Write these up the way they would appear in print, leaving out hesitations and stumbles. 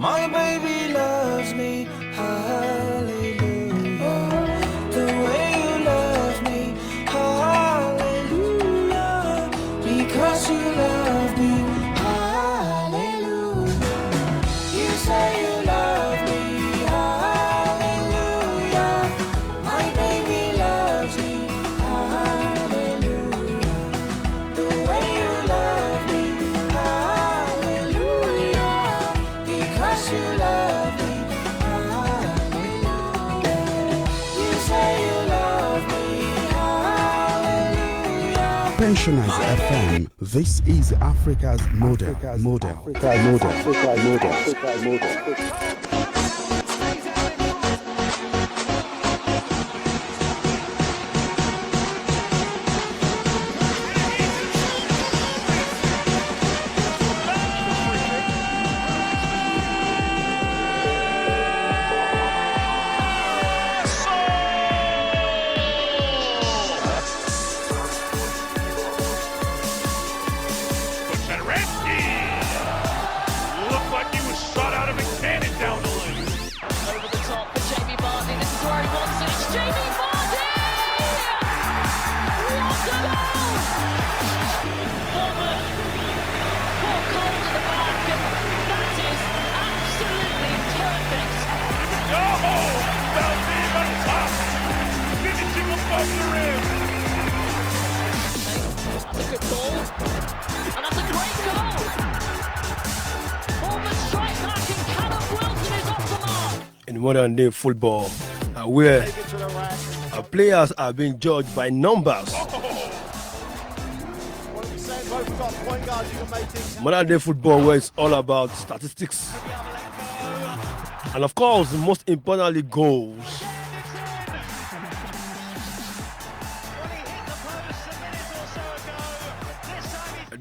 My baby loves me, hallelujah. The way you love me, hallelujah. Because you love me, hallelujah. You say you love me, hallelujah. My baby loves me, hallelujah. The way you love me, hallelujah. Because you love me, hallelujah. You say you love me, hallelujah. Pensioners FM. This is Africa's model. Looked like he was shot out of a cannon down the lane. Over the top for Jamie Vardy. This is where he wants it. It's Jamie Vardy! What a goal! Bournemouth caught cold at the back, and that is absolutely perfect. Oh, Vardy on top, finishing above the rim. That's a good ball, and that's a great goal. Bournemouth strike back, and Callum Wilson is off the mark. In modern day football, where players are being judged by numbers. Modern day football, where it's all about statistics, and of course, most importantly, goals.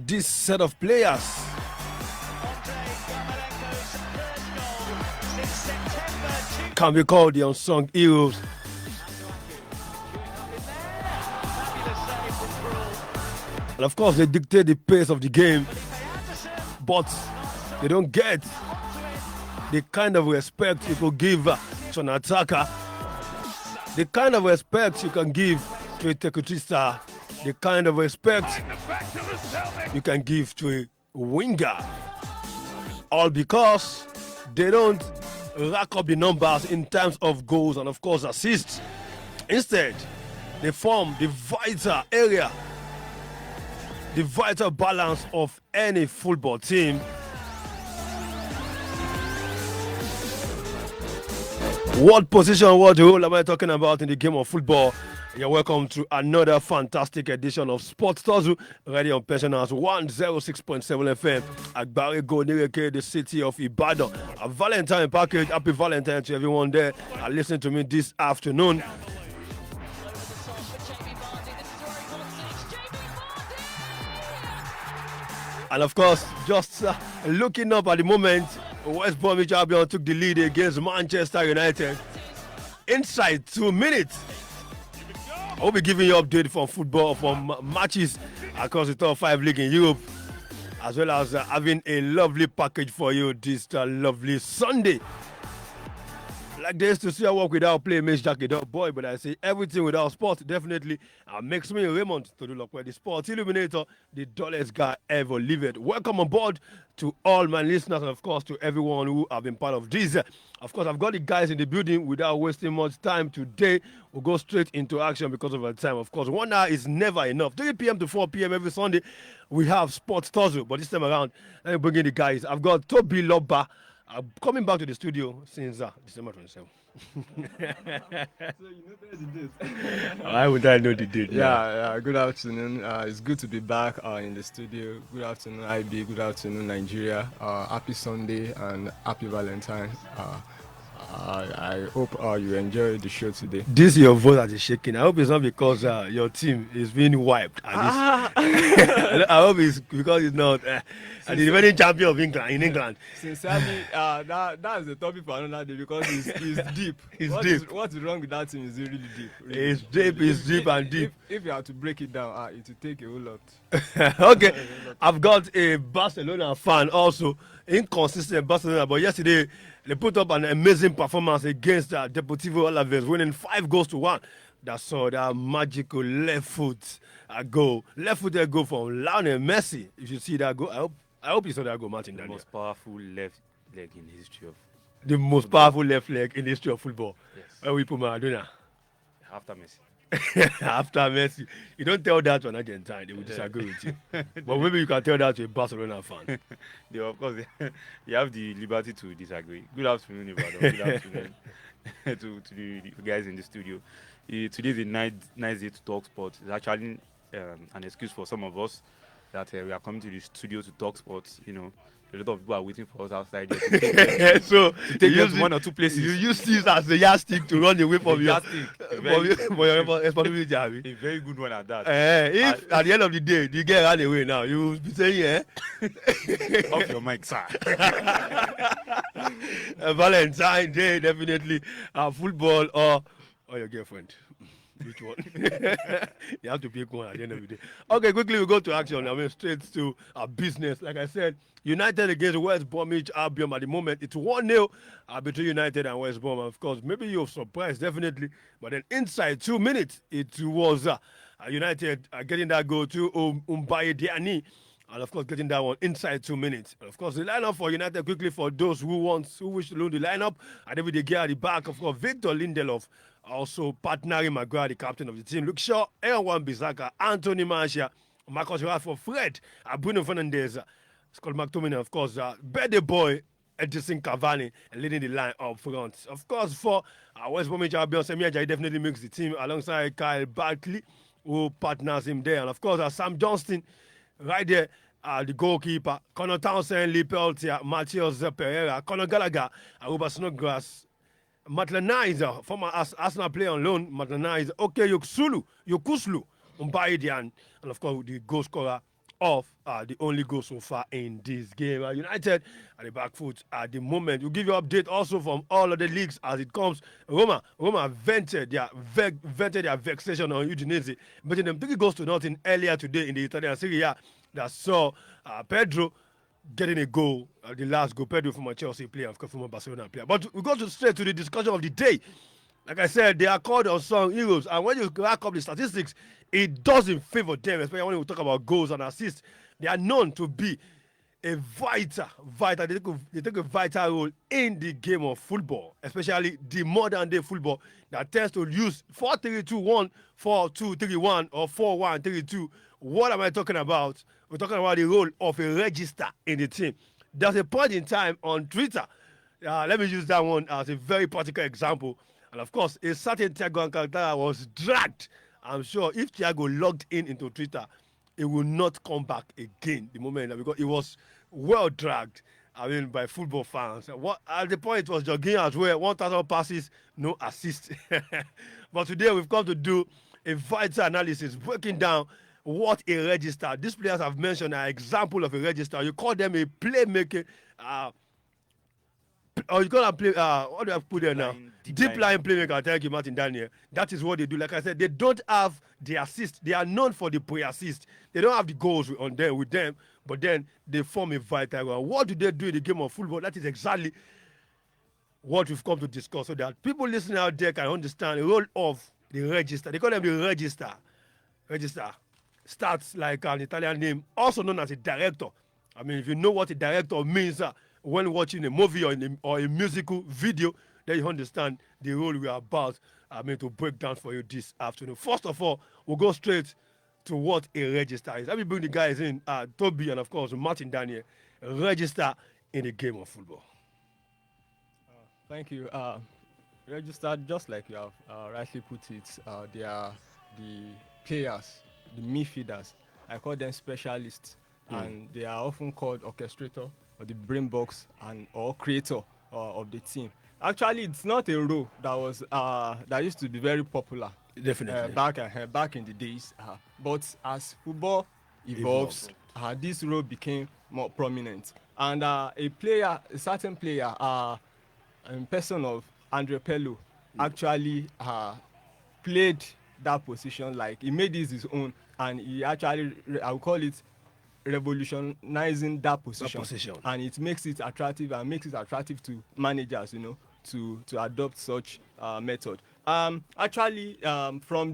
This set of players can be called the unsung heroes. And of course, they dictate the pace of the game, but they don't get the kind of respect you could give to an attacker, the kind of respect you can give to a Tekutista, the kind of respect you can give to a winger. All because they don't rack up the numbers in terms of goals and of course assists. Instead, they form the vital area, the vital balance of any football team. What position, what role am I talking about in the game of football? You're welcome to another fantastic edition of Sports Tozu, ready on Pensioners 106.7 FM, Agbari Nireke, the city of Ibadan. A Valentine package, happy Valentine to everyone there and listen to me this afternoon. And of course, just looking up at the moment, West Bromwich Albion took the lead against Manchester United. Inside 2 minutes. I'll be giving you update from football, from matches across the top 5 league in Europe, as well as having a lovely package for you this lovely Sunday. Like they used to say, I work without play makes Jack a dull boy, but I say everything without sport definitely makes me Raymond to do look where the Sports Illuminator, the dullest guy ever lived. Welcome on board to all my listeners and of course to everyone who have been part of this. Of course, I've got the guys in the building without wasting much time today. We'll go straight into action because of our time. Of course, 1 hour is never enough. 3 p.m. to 4 p.m. every Sunday, we have Sports Tozu, but this time around, let me bring in the guys. I've got Toby Lobba. I'm coming back to the studio since December 27th. So you know there's a date. Why would I know the date? Yeah, good afternoon. It's good to be back in the studio. Good afternoon, IB. Good afternoon, Nigeria. Happy Sunday and happy Valentine. I hope you enjoy the show today. This your voice that is shaking. I hope it's not because your team is being wiped. I hope it's because it's not the defending champion of England in England. Sincerely, that's the topic for another day because it's deep. What is wrong with that team is really deep. Really. It's deep and deep. If you have to break it down, it will take a whole lot. Okay, I've got a Barcelona fan also, inconsistent Barcelona, but yesterday they put up an amazing performance against Deportivo Alaves, winning 5-1. That saw that magical left foot goal, left-footed goal from Lionel Messi. If you see that goal, I hope you saw that goal, Martin. The most powerful left leg in the history of the most powerful left leg in the history of football. yes. Where we put Maradona. After Messi. After Messi, you don't tell that to an Argentine; they will disagree with you. But maybe you can tell that to a Barcelona fan. Of course, you have the liberty to disagree. Good afternoon, Ibadan. Good afternoon to the guys in the studio. Today is a nice day to talk sports. It's actually an excuse for some of us that we are coming to the studio to talk sports. You know, a lot of people are waiting for us outside there So to take us to one or two places. You use this as a yardstick to run away from your responsibility. A very good one at that. If at the end of the day the girl ran away now, you will be saying, Off your mic, sir. Valentine Day, definitely. Football or your girlfriend. Which one? You have to pick one at the end of the day. Okay, quickly we go to action. I mean, straight to our business. Like I said, United against West Bromwich Albion at the moment. It's 1-0 between United and West Brom. Of course, maybe you're surprised, definitely. But then inside 2 minutes, it was United getting that goal to Mbaye Diani. And of course, getting that one inside 2 minutes. And of course, the lineup for United quickly for those who wish to learn the lineup. And then with the gear at the back, of course, Victor Lindelof, also partnering Maguire, the captain of the team. Luke Shaw, Aaron Bissaka, Anthony Martial, Marcus Rashford, Fred, Bruno Fernandes, Scott McTominay, of course, birthday boy, Edison Cavani, leading the line up front. Of course, for West Bromwich Albion, Semi Ajayi definitely makes the team alongside Kyle Bartley, who partners him there. And of course, Sam Johnston, right there, the goalkeeper, Connor Townsend, Lee Peltier, Matthias Pereira, Conor Gallagher, Aruba Snodgrass, Matlana is a former Arsenal player on loan. Matlana is Yokuslu, Mbaye Diagne, and of course the goal scorer of the only goal so far in this game. United at the back foot at the moment. We'll give you an update also from all of the leagues as it comes. Roma vented their vexation on Udinese, beating them 3-0 earlier today in the Italian Serie A. That saw Pedro getting a goal, the last goal, Pedro from a Chelsea player, of course, from a Barcelona player. But we go straight to the discussion of the day. Like I said, they are called unsung heroes, and when you rack up the statistics, it doesn't favor them, especially when we talk about goals and assists. They are known to be a vital, they take a vital role in the game of football, especially the modern day football that tends to use 4-3-2-1, 4-2-3-1, or 4-1-3-2. What am I talking about? We're talking about the role of a regista in the team. There's a point in time on Twitter, let me use that one as a very practical example. And of course, a certain Thiago Alcantara was dragged. I'm sure if Thiago logged into Twitter, it will not come back again the moment, because it was well dragged, by football fans. At the point it was jogging as well, 1,000 passes, no assist. But today we've come to do a vital analysis, breaking down what a register. These players I've mentioned are example of a register. You call them a playmaker, or you call them play. What do I put there now? Deep line playmaker. Thank you, Martin Daniel. That is what they do. Like I said, they don't have the assist. They are known for the pre-assist. They don't have the goals with them, but then they form a vital role. What do they do in the game of football? That is exactly what we've come to discuss, so that people listening out there can understand the role of the register. They call them the register. Register starts like an Italian name, also known as a director. I mean, if you know what a director means when watching a movie or a musical video, then you understand the role we are about to break down for you this afternoon. First of all, we'll go straight to what a register is. Let me bring the guys in, Toby and of course Martin Daniel. Register in the game of football. Thank you. Register, just like you have rightly put it, they are the players, the midfielders. I call them specialists, and they are often called orchestrator or the brain box or creator of the team. Actually, it's not a role that was that used to be very popular Definitely. back in the days. But as football evolves, this role became more prominent. And a certain player, in person of Andre Pello, actually played that position. Like he made this his own, and he actually, I would call it, revolutionizing that position. And it makes it attractive and makes it attractive to managers, to adopt such method. From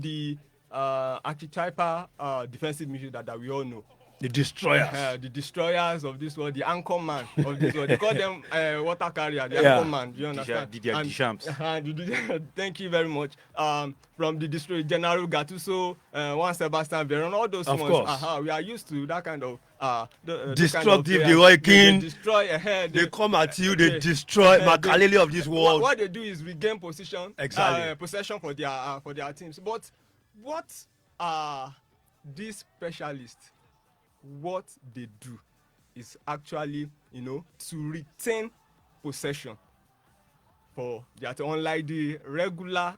the archetypal defensive midfielder that we all know, The destroyers. the destroyers of this world, the anchor man of this world. They call them water carrier, the Yeah. anchor man. Do you understand? Didier Deschamps. Thank you very much. From the destroyer, General Gattuso, Juan Sebastian Veron, all those Of ones. course. We are used to that kind of Destructive, players. the Roy They Keane. destroy. They come at you, they destroy Makaleli of this world. What they do is regain possession, Exactly. possession for their teams. But what are these specialists? What they do is actually, to retain possession for their team. Unlike the regular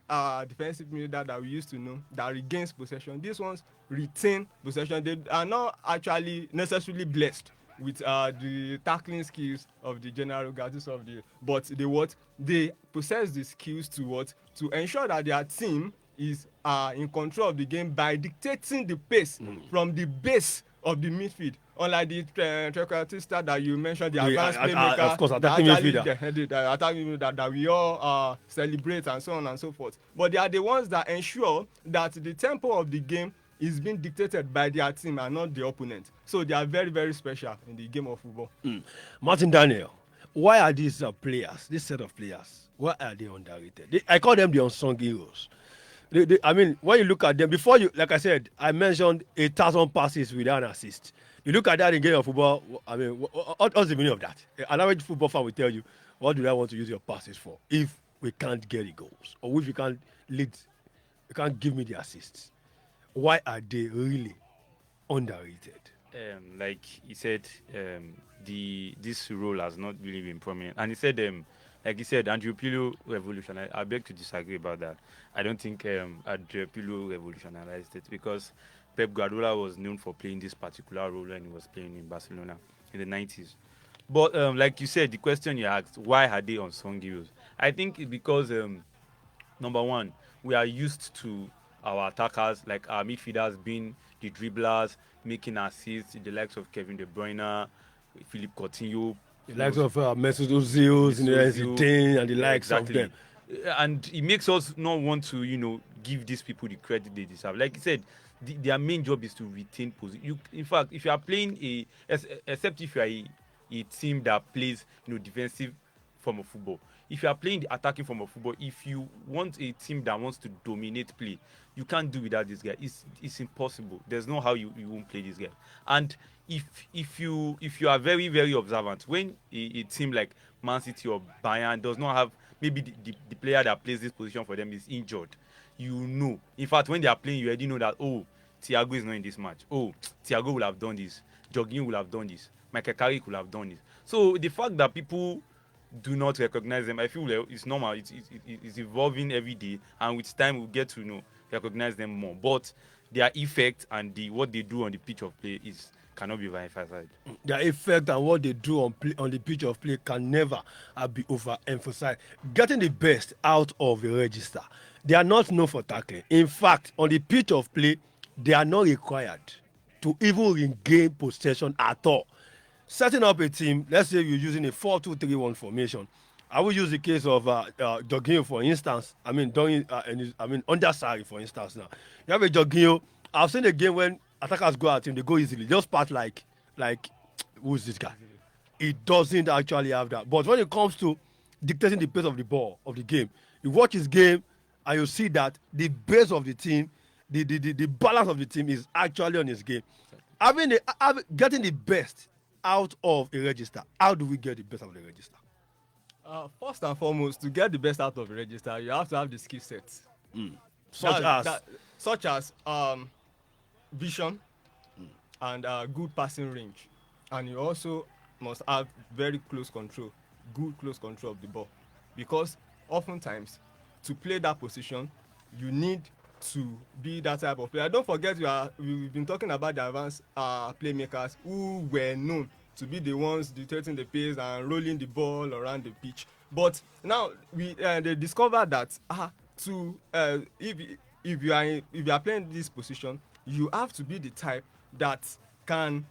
defensive midfielder that we used to know that regains possession, these ones retain possession. They are not actually necessarily blessed with the tackling skills of the General Gattuso but they possess the skills to ensure that their team is in control of the game by dictating the pace from the base of the midfield. Unlike the trequartista that you mentioned, the advanced playmaker, of course, attacking midfielder. the attacking midfielder that we all celebrate and so on and so forth. But they are the ones that ensure that the tempo of the game is being dictated by their team and not the opponent. So they are very, very special in the game of football. Martin Daniel, why are these players, this set of players, why are they underrated? I call them the unsung heroes. I mean, when you look at them, like I said, I mentioned 1,000 passes without an assist. You look at that in game of football, I mean, what's the meaning of that? An average football fan will tell you, what do I want to use your passes for if we can't get the goals? Or if you can't lead, you can't give me the assists? Why are they really underrated? Like he said, this role has not really been prominent. And he said, like he said, Andrew Pirlo revolution. I beg to disagree about that. I don't think Andrew Pirlo revolutionized it because Pep Guardiola was known for playing this particular role when he was playing in Barcelona in the 90s. But like you said, the question you asked, why are they unsung heroes? I think it's because, number one, we are used to our attackers, like our midfielders being the dribblers, making assists, the likes of Kevin De Bruyne, Philippe Coutinho, The likes of Mesut Ozil, Zidane, and the likes of them. And it makes us not want to, give these people the credit they deserve. Like you said, their main job is to retain position. In fact, if you are playing except if you are a team that plays, defensive form of football. If you are playing the attacking form of football, if you want a team that wants to dominate play, you can't do without this guy. It's impossible. There's no how you won't play this guy. And if you are very, very observant, when a team like Man City or Bayern does not have maybe the player that plays this position for them is injured, In fact, when they are playing, you already know that, Thiago is not in this match. Thiago will have done this. Jorginho will have done this. Michael Carrick will have done this. So the fact that people do not recognize them, I feel like it's normal. It's evolving every day, and with time we'll get to recognize them more. But their effect and what they do on the pitch of play cannot be emphasized. Their effect and what they do on the pitch of play can never be overemphasized. Getting the best out of the Regista. They are not known for tackling. In fact, on the pitch of play, they are not required to even regain possession at all. Setting up a team, let's say you're using a 4-2-3-1 formation. I will use the case of Jorginho, for instance. Under Sarri, for instance. Now you have a Jorginho. I've seen a game when attackers go at him, they go easily. Just part like who's this guy? He doesn't actually have that. But when it comes to dictating the pace of the ball of the game, you watch his game and you see that the base of the team, the balance of the team is actually on his game. Getting the best out of a Regista. How do we get the best out of the Regista? First and foremost, to get the best out of a Regista, you have to have the skill sets. Such as vision and good passing range. And you also must have good close control of the ball. because oftentimes to play that position you need to be that type of player. Don't forget we've been talking about the advanced playmakers who were known to be the ones dictating the pace and rolling the ball around the pitch. But now they discovered that if you are playing this position, you have to be the type that can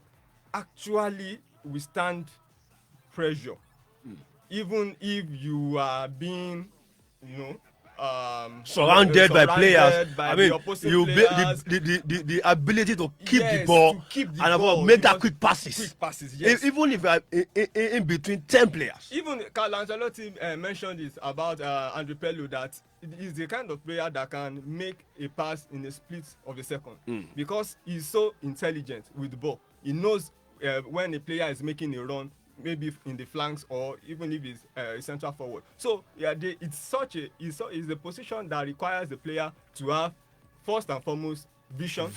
actually withstand pressure, even if you are being, you know, surrounded by players. by I the mean, opposing you players. the ability to keep the Yes, ball to keep the and of course ball, make that because- quick passes. Quick passes, yes. Even if you are in between 10 players. Even Carlo Ancelotti mentioned this about Andre Pello, that he's the kind of player that can make a pass in a split of a second because he's so intelligent with the ball. He knows when a player is making a run, maybe in the flanks or even if he's a central forward. So yeah, it's a position that requires the player to have first and foremost vision,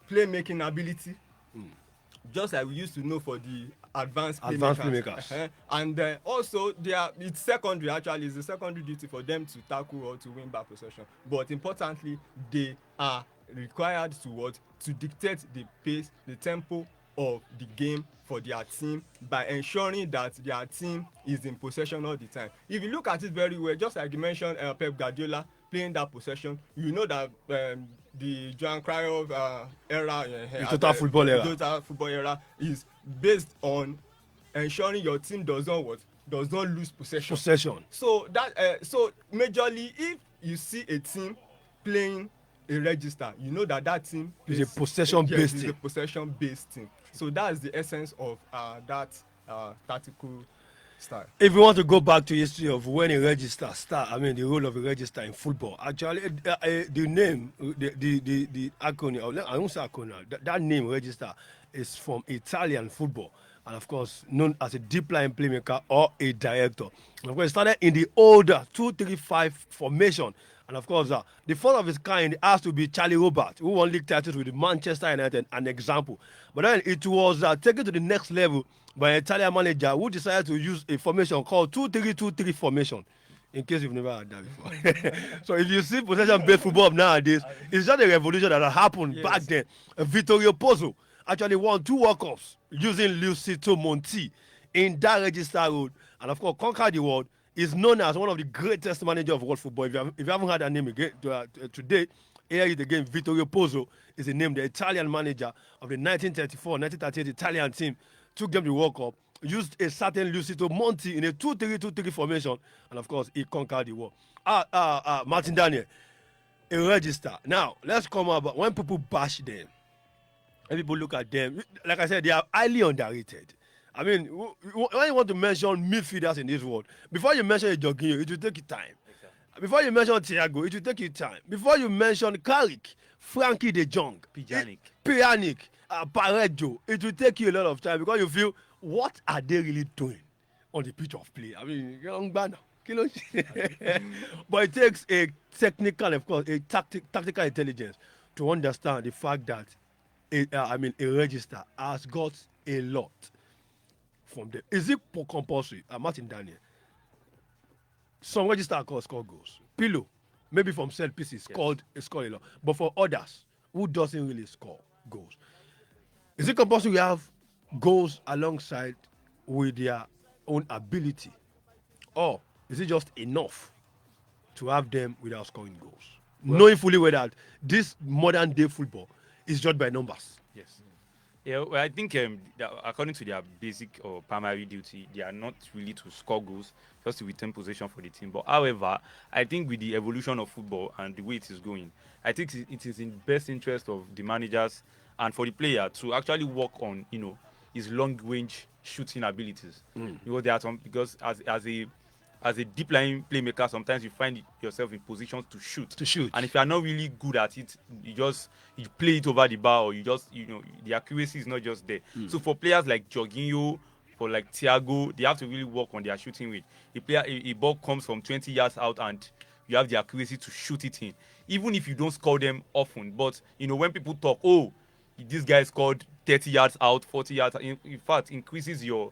playmaking ability, just like we used to know for the advanced playmakers. And also it's secondary, actually it's a secondary duty for them to tackle or to win back possession, but importantly they are required to dictate the pace, the tempo of the game for their team by ensuring that their team is in possession all the time. If you look at it very well, just like you mentioned, Pep Guardiola playing that possession, you know that the Johan Cruyff era, the total football era is based on ensuring your team does not lose possession. So that so majorly, if you see a team playing a Regista, you know that team is a possession-based team. It's a possession-based team. So that's the essence of that tactical style. If you want to go back to history of when a Regista start, I mean the role of a Regista in football, actually the name, the acronym, I won't say acronym, that name Regista is from Italian football, and of course known as a deep line playmaker or a director. And of course it started in the older 2-3-5 formation. And of course, the first of its kind has to be Charlie Robert, who won league titles with Manchester United, an example. But then it was taken to the next level by an Italian manager who decided to use a formation called 2-3-2-3 formation, in case you've never heard that before. So if you see possession-based football nowadays, it's just a revolution that happened back then. Vittorio Pozzo actually won 2 World Cups using Luciano Monti in that Regista road, and of course conquered the world. Is known as one of the greatest managers of world football. If you haven't heard that name again today, here is again Vittorio Pozzo is the name, the Italian manager of the 1934-1938 Italian team. Took them to the World Cup, used a certain Luciano Monti in a 2-3-2-3 formation, and of course he conquered the world. Martin Daniel, a Regista. Now let's come about when people bash them, and people look at them. Like I said, they are highly underrated. I mean, when you want to mention midfielders in this world, before you mention Jorginho, it will take you time. Exactly. Before you mention Thiago, it will take you time. Before you mention Carrick, Frankie de Jong, Pjanic, Parejo, it will take you a lot of time because you feel, what are they really doing on the pitch of play? I mean, but it takes a technical, of course, a tactical intelligence to understand the fact that a Regista has got a lot from them. Is it compulsory? Martin Daniel. Some Regista score goals. Pillow, maybe from set pieces, scored a lot. But for others who doesn't really score goals, is it compulsory to have goals alongside with their own ability? Or is it just enough to have them without scoring goals? Well, knowing fully well that this modern day football is judged by numbers. Yes. Yeah, well, I think according to their basic or primary duty, they are not really to score goals, just to retain possession for the team. But however, I think with the evolution of football and the way it is going, I think it is in best interest of the managers and for the player to actually work on, his long-range shooting abilities. There are because as a deep line playmaker, sometimes you find yourself in positions to shoot. And if you are not really good at it, you play it over the bar, or the accuracy is not just there. So for players like Jorginho, for like Thiago, they have to really work on their shooting rate. A ball comes from 20 yards out and you have the accuracy to shoot it in, even if you don't score them often. But when people talk, this guy scored 30 yards out, 40 yards, in fact increases your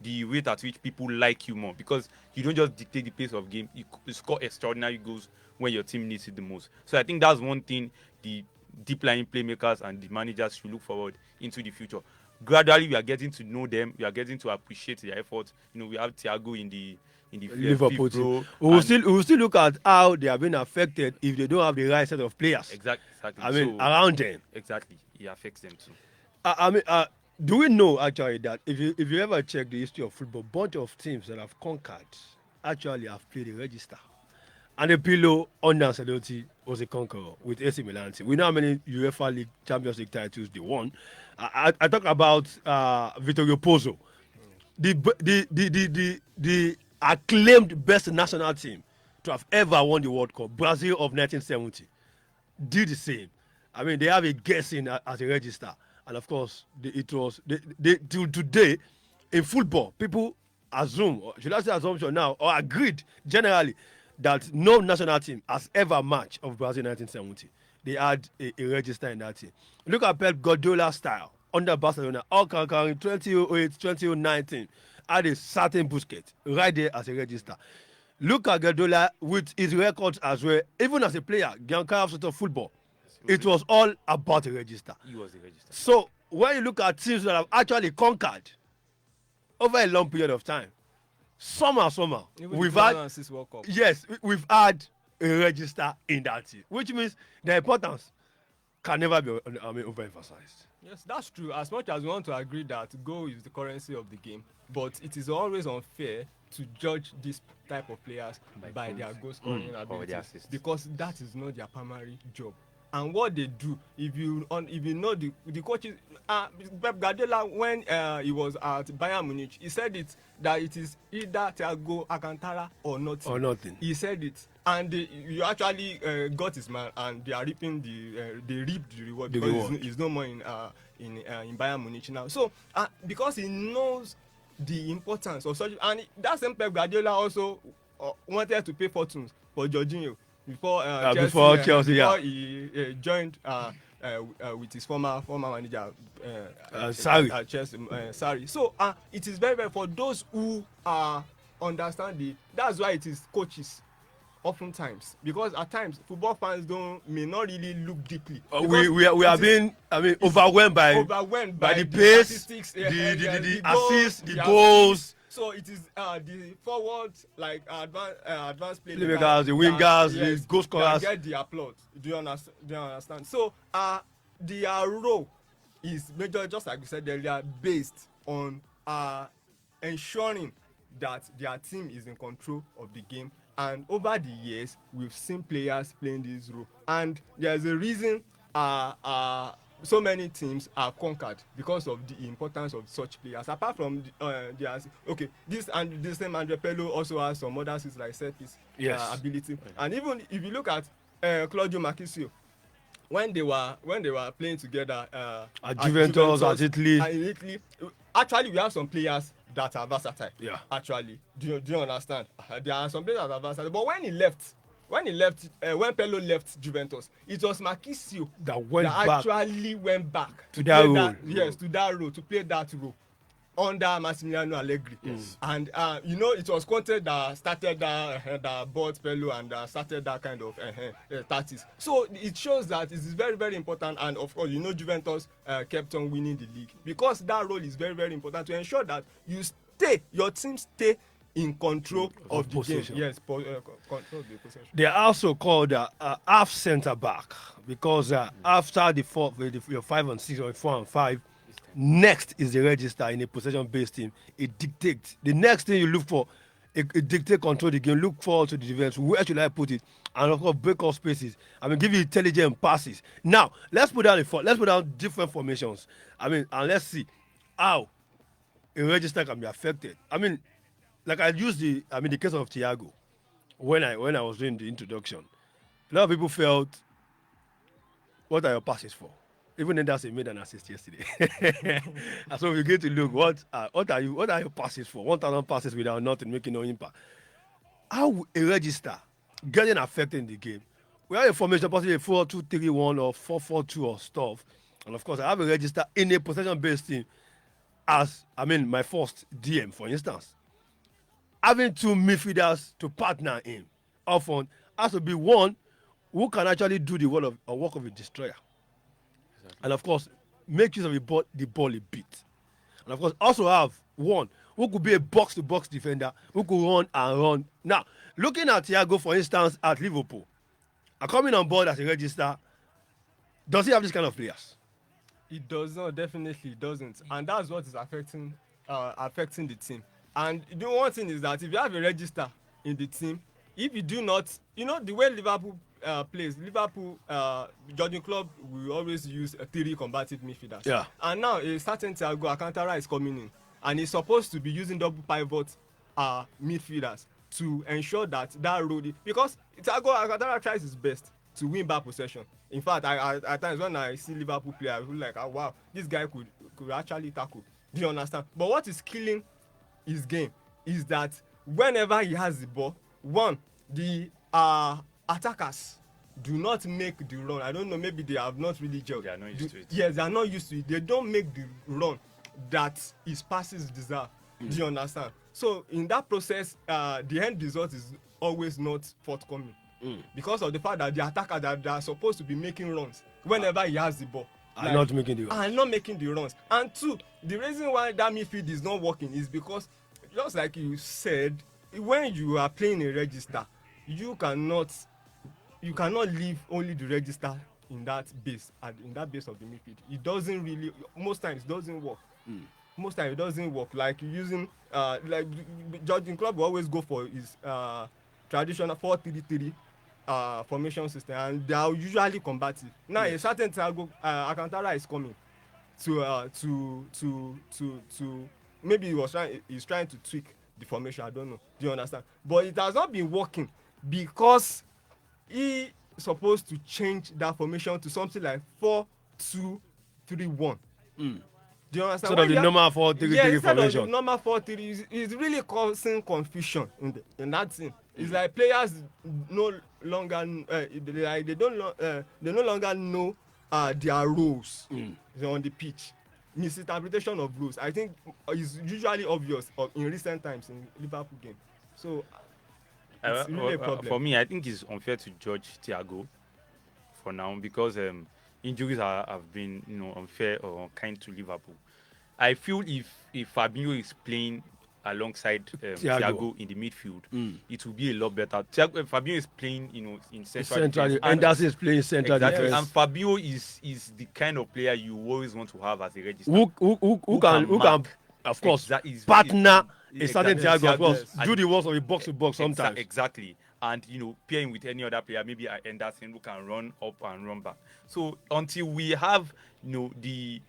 the rate at which people like you more, because you don't just dictate the pace of game. You score extraordinary goals when your team needs it the most. So I think that's one thing the deep lying playmakers and the managers should look forward into the future. Gradually, we are getting to know them. We are getting to appreciate their efforts. We have Thiago in the Liverpool fifth team. row, We will still look at how they have been affected if they don't have the right set of players. Exactly. I mean, So, around them. exactly, it affects them too. Do we know actually that if you ever check the history of football, bunch of teams that have conquered actually have played a register. And the Pirlo under Ancelotti was a conqueror with AC Milan team. We know how many UEFA League Champions League titles they won. I talk about Vittorio Pozzo, the acclaimed best national team to have ever won the World Cup, Brazil of 1970, did the same. I mean, they have a guessing as a register. And of course, till today, in football, people assume, or should I say assumption now, or agreed generally, that no national team has ever matched of Brazil 1970. They had a register in that team. Look at Pep Guardiola's style under Barcelona, all conquering 2008, 2019, had a certain Busquets right there as a register. Look at Guardiola with his records as well. Even as a player, Giancarlo sort of football, it was all about a register. He was the register. So when you look at teams that have actually conquered over a long period of time, somehow, Even we've the had 2006 World Cup. yes, we've had a register in that team, which means the importance can never be overemphasized. Yes, that's true. As much as we want to agree that goal is the currency of the game, but it is always unfair to judge this type of players by their goal scoring or ability, their assists. because that is not their primary job. And what they do, if you know the coaches, Pep Guardiola, when he was at Bayern Munich, he said it that it is either Thiago Alcantara or nothing. Or nothing. He said it, and you actually got his man, and they are reaping they reaped the reward, The because reward. he's no more in Bayern Munich now. So because he knows the importance of such, and that same Pep Guardiola also wanted to pay fortunes for Jorginho before Chelsea, before he joined with his former manager Sarri. Chelsea, Sarri. So it is very, very, for those who understand that's why it is coaches oftentimes, because at times football fans may not really look deeply. We are being overwhelmed by the pace, statistics, the goals, assists, the the goals. assists. So it is the forwards, like advanced Playmakers, the wingers, the goal scorers. get the applause. Do you understand? So their role is major, just like you said earlier, based on ensuring that their team is in control of the game. And over the years, we've seen players playing this role, and there's a reason so many teams are conquered because of the importance of such players. Apart from this same Andre Pello also has some other things like set piece ability. And even if you look at Claudio Marchisio, when they were playing together At Juventus, at Italy. and in Italy, actually we have some players that are versatile. Yeah. Actually, do you understand? There are some players that are versatile. But when Pello left Juventus, it was Marchisio That went back actually went back to that play role. Yes, to that role, to play that role under Massimiliano Allegri. Yes. And it was Conte that started that bought Pello and started that kind of tactics. So it shows that it is very, very important. And of course, Juventus kept on winning the league, because that role is very, very important to ensure that your team stay in control of the possession. game. Yes, control the possession. They are also called half centre back, because after your 5 and 6 or 4 and 5, next is the register in a possession-based team. It dictates the next thing you look for. It dictates control the game. Look forward to the defense. Where should I put it? And of course, break off spaces. Give you intelligent passes. Now let's put down different formations. And let's see how a register can be affected. Like I used the case of Thiago when I was doing the introduction. A lot of people felt, what are your passes for? Even then, that's made an assist yesterday. And so we get to look, what are your passes for? 1,000 passes without nothing, making no impact. How a register getting affected in the game? We have a formation, possibly a 4-2-3-1 or 4-4-2 or stuff. And of course, I have a register in a possession-based team. as my first DM, for instance, having two midfielders to partner in often has to be one who can actually do the work of a destroyer. And of course, make use of the ball a bit. And of course, also have one who could be a box-to-box defender who could run and run. Now, looking at Thiago, for instance, at Liverpool, and coming on board as a Regista, does he have this kind of players? It does not, definitely it doesn't, and that's what is affecting the team. And the one thing is that if you have a register in the team, if you do not, the way Liverpool plays, Jurgen Klopp will always use a 3 combative midfielders. Yeah. And now a certain Thiago Alcantara is coming in, and he's supposed to be using double pivot midfielders to ensure that road, because Thiago Alcantara tries his best to win back possession. In fact, at times when I see Liverpool play, I feel like, oh, wow, this guy could actually tackle. Do you understand? But what is killing his game is that whenever he has the ball, one, the attackers do not make the run. I don't know, maybe they have not really gelled. They are not used to it. Yes, they are not used to it. They don't make the run that his passes deserve. Do you understand? So in that process, the end result is always not forthcoming. Because of the fact that the attacker that are supposed to be making runs whenever he has the ball Are not making the runs. are not making the runs. And two, the reason why that midfield is not working is because, just like you said, when you are playing a register, you cannot leave only the register in that base of the midfield. It doesn't really, most times it doesn't work. Most times it doesn't work. Like using like Jurgen Klopp will always go for his traditional 4-3-3 formation system, and they are usually combative. Now a certain Thiago Alcantara is coming to maybe he's trying to tweak the formation. I don't know. Do you understand? But it has not been working because he supposed to change that formation to something like 4-2-3-1. Do you understand? Sort of the normal 4-3-3 formation. formation. The normal 4-3 is really causing confusion in that thing. It's like players no longer they no longer know their roles on the pitch. Misinterpretation of rules, I think, is usually obvious in recent times in Liverpool game. So it's really a problem. For me, I think it's unfair to judge Thiago for now because injuries have been unfair or unkind to Liverpool. I feel if Fabinho is playing alongside Thiago in the midfield, it will be a lot better. Fabinho is playing, in central defense, and Anderson is playing central defense. And Fabinho is the kind of player you always want to have as a register. Who can of course partner a certain Thiago, of course, yes. do the work of a box to box sometimes. Exactly. And pairing with any other player, maybe Anderson, who can run up and run back. So until we have the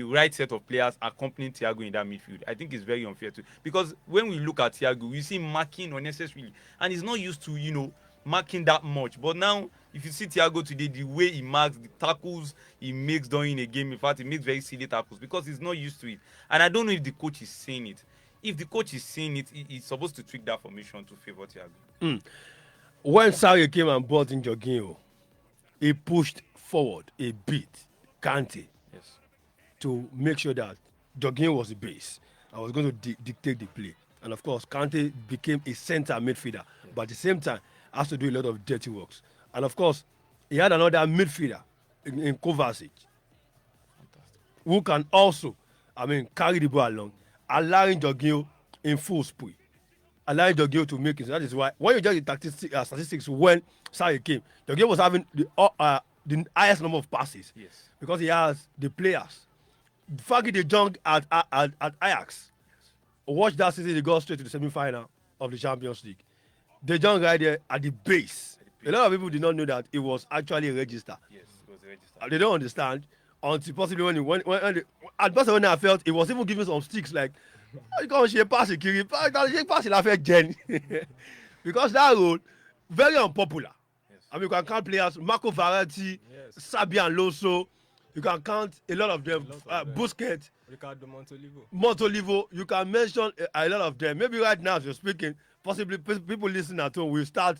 right set of players accompanying Thiago in that midfield, I think it's very unfair too. Because when we look at Thiago, we see marking unnecessarily, and he's not used to marking that much. But now, if you see Thiago today, the way he marks, the tackles he makes during a game, in fact, he makes very silly tackles because he's not used to it. And I don't know if the coach is saying it. If the coach is saying it, he's supposed to tweak that formation to favor Thiago. When Sarri came and brought in Jorginho, he pushed forward a bit Kante to make sure that Jorginho was the base. I was going to dictate the play. And of course, Kante became a center midfielder, but at the same time, has to do a lot of dirty works. And of course, he had another midfielder in Kovacic, who can also, carry the ball along, allowing Jorginho in full spree, allowing Jorginho to make it. So that is why, when you judge the statistics when Sarri came, Jorginho was having the highest number of passes. Yes. Because he has the players. Faggy de Jong at Ajax. Watch that season, they got straight to the semi-final of the Champions League. De Jong right there at the base. A lot of people did not know that it was actually a register. Yes, it was a register. They don't understand until possibly when at first when I felt it was even giving some sticks like, you can't share pass it, Kiri, pass it, I felt Jen. Because that role, very unpopular. Yes. You can count players, Marco Verratti, Sabi and Loso. You can count a lot of them. Busquets, Ricardo Montolivo. You can mention a lot of them. Maybe right now, as you're speaking, possibly people listening at home will start,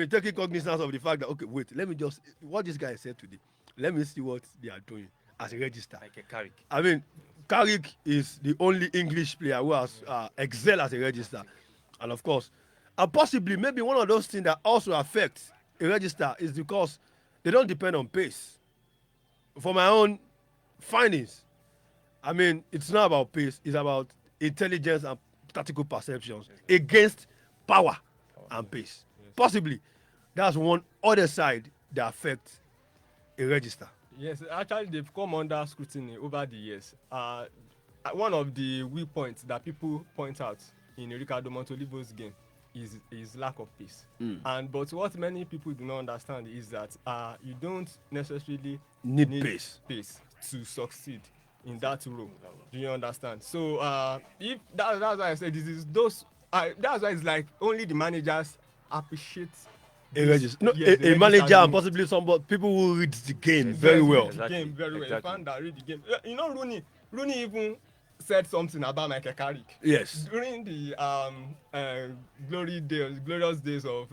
taking cognizance of the fact that, okay, wait, let me just, what this guy said today, let me see what they are doing as a register. Like a Carrick. Carrick is the only English player who has excelled as a register. And of course, and possibly maybe one of those things that also affects a register is because they don't depend on pace. For my own findings, I mean, it's not about pace, it's about intelligence and tactical perceptions against power and pace. Possibly, that's one other side that affects a register. Yes, actually, they've come under scrutiny over the years. One of the weak points that people point out in Ricardo Montolivo's game is lack of pace. But what many people do not understand is that you don't necessarily Need pace to succeed in that role. Do you understand? So if that's why I said this is those. That's why it's like only the managers appreciate A register, no, yes, a manager and possibly somebody people who read the game very well. The game very well. A fan that read the game. You know, Rooney even said something about Michael Carrick. Yes. During the glorious days of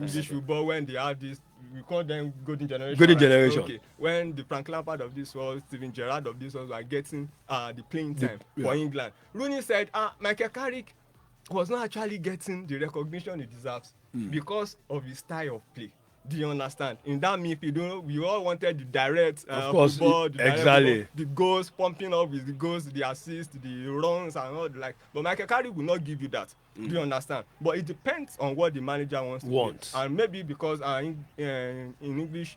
English football, when they had this, we call them golden generation. Golden right? generation. Okay. When the Frank Lampard of this world, Steven Gerrard of this world were getting the playing time for England, Rooney said, Michael Carrick was not actually getting the recognition he deserves because of his style of play. Do you understand? In that midfield, we all wanted the direct football, the direct exactly. football, the goals pumping up with the goals, the assists, the runs, and all the like. But Michael Carrick will not give you that. Do you understand? But it depends on what the manager wants to do. And maybe because in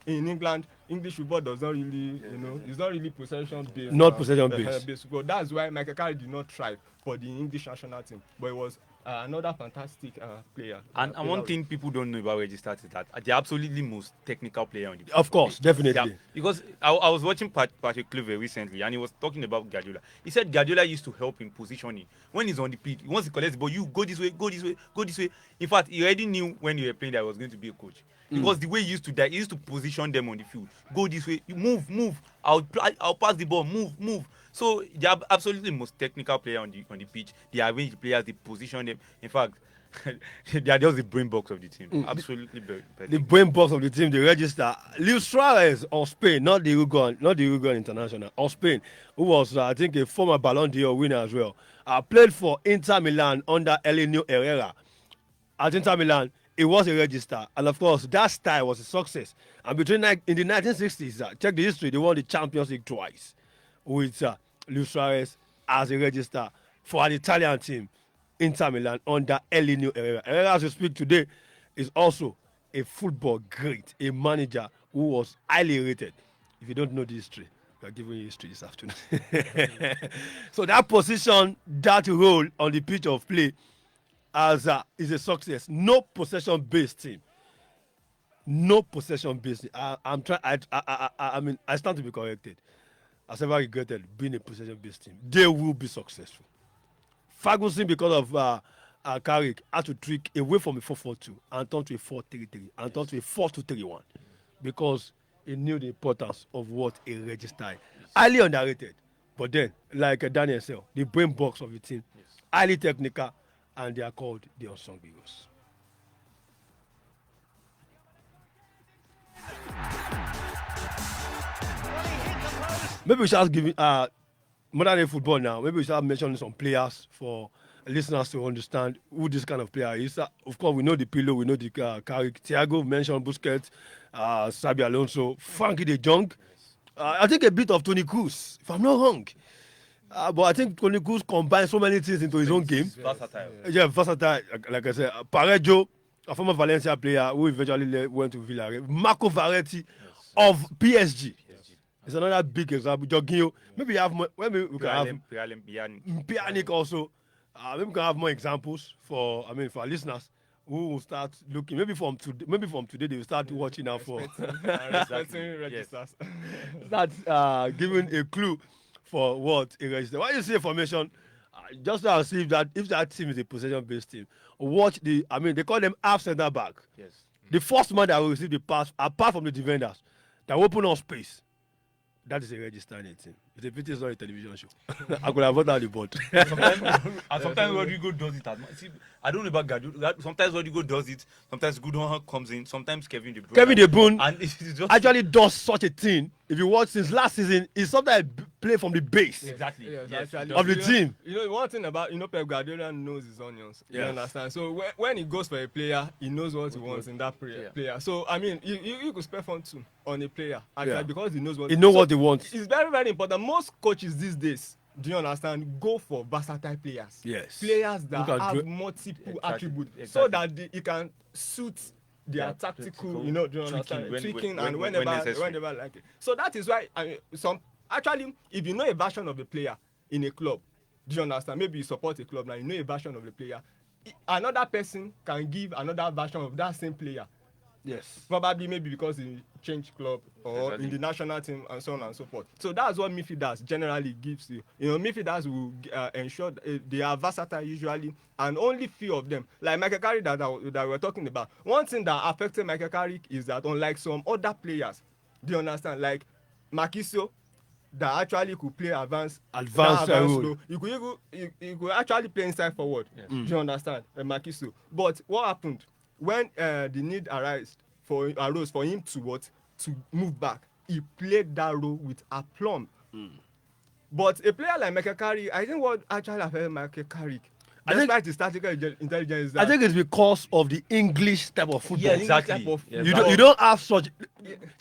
England, English football does not really, it's not really possession based. Not possession based. Football. That's why Michael Carrick did not thrive for the English national team. But it was another fantastic player. And one thing people don't know about Regista is that they're absolutely most technical player on the pitch. Of course, definitely. Because I was watching Patrick Kluivert recently, and he was talking about Guardiola. He said Guardiola used to help him positioning. When he's on the pitch, once he collects the ball, you go this way, go this way, go this way. In fact, he already knew when he was playing that he was going to be a coach. Because the way he used to die, he used to position them on the field. Go this way, you move. I'll pass the ball, move. So they are absolutely the most technical player on the pitch. They arrange the players, they position them. In fact, they are just the brain box of the team. Absolutely very. The brain box of the team, the register. Luis Suarez of Spain, not the Uruguayan international, of Spain, who was I think a former Ballon d'Or winner as well. Played for Inter Milan under Elenio Herrera. At Inter Milan, it was a register, and of course that style was a success. And in the 1960s, check the history, they won the Champions League twice with Luis Suarez as a register for an Italian team, Inter Milan, under Elenio Herrera. Herrera, as we speak today, is also a football great, a manager who was highly rated. If you don't know the history, we are giving you history this afternoon. So that position, that role on the pitch of play, is a success. No possession-based team. No possession-based team. I mean, I stand to be corrected. I've never regretted being a possession-based team. They will be successful. Ferguson, because of Carrick, had to tweak away from a 4-4-2 and turn to a 4-3-3 and turn to a 4-2-3-1 because he knew the importance of what a register is. Highly underrated. But then, like Daniel said, the brain box of the team, highly technical, and they are called the unsung heroes. Maybe we should give modern day football now. Maybe we should mention some players for listeners to understand who this kind of player is. Of course, we know the Pillow, we know the Carrick. Thiago mentioned Busquets, Xabi Alonso, Frankie de Jong. I think a bit of Toni Kroos, if I'm not wrong. But I think Toni Kroos combines so many things into his own game. Versatile. Yeah, versatile. Like I said, Parejo, a former Valencia player who eventually went to Villarreal. Marco Verratti of PSG. It's another big example. Jorginho. Maybe you have more. Maybe we can have Pjanic also. Maybe we can have more examples for our listeners who will start looking. Maybe from today they will start watching out for. Respecting registers. Start giving a clue for what a register. Why you say formation? Just to see if that team is a possession-based team. Watch they call them half center back. Yes. The first man that will receive the pass, apart from the defenders, that will open up space. That is a register in a team. It's a pity it's not a television show. I could have voted out the board. Sometimes Rodrigo does it. I don't know about Guardiola. Sometimes Rodrigo does it. Sometimes Goodon comes in. Sometimes Kevin De Bruyne. Kevin De Bruyne and it's just actually does such a thing. If you watch since last season, it's sometimes play from the base Exactly. Yes, Yes, actually. of the You know- team. You know, one thing about Pep Guardiola knows his onions. You Yes. understand? So when he goes for a player, he knows what he wants in that Yeah. player. So I mean, you could spend fun too on a player actually Yeah. because he knows what He knows so what he wants. It's very very important. Most coaches these days, do you understand? Go for versatile players. Yes. Players that Who can have do- multiple Exactly. attributes, so Exactly. that he can suit their Yeah, tactical, tactical do you tweaking understand? when- Tweaking when- and when whenever necessary. like it. So that is why some actually, if you know a version of the player in a club, do you understand? Maybe you support a club now, you know a version of the player. Another person can give another version of that same player. Yes. Probably maybe because he changed club or Exactly. in the national team and so on and so forth. So that's what midfielders generally gives you. You know, midfielders will ensure they are versatile usually, and only few of them, like Michael Carrick that we were talking about. One thing that affected Michael Carrick is that unlike some other players, do you understand? Like Marquisio, that actually could play advanced role. low. You could actually play inside forward. Yes. Do you understand? Marquisio. But what happened when the need arose for him to move back? He played that role with aplomb. But a player like Michael Carrick, I think what actually affected Michael Carrick, I think- despite his tactical intelligence, is that I think it's because of the English type of football. yeah, Exactly. English type of Yeah, You don't have such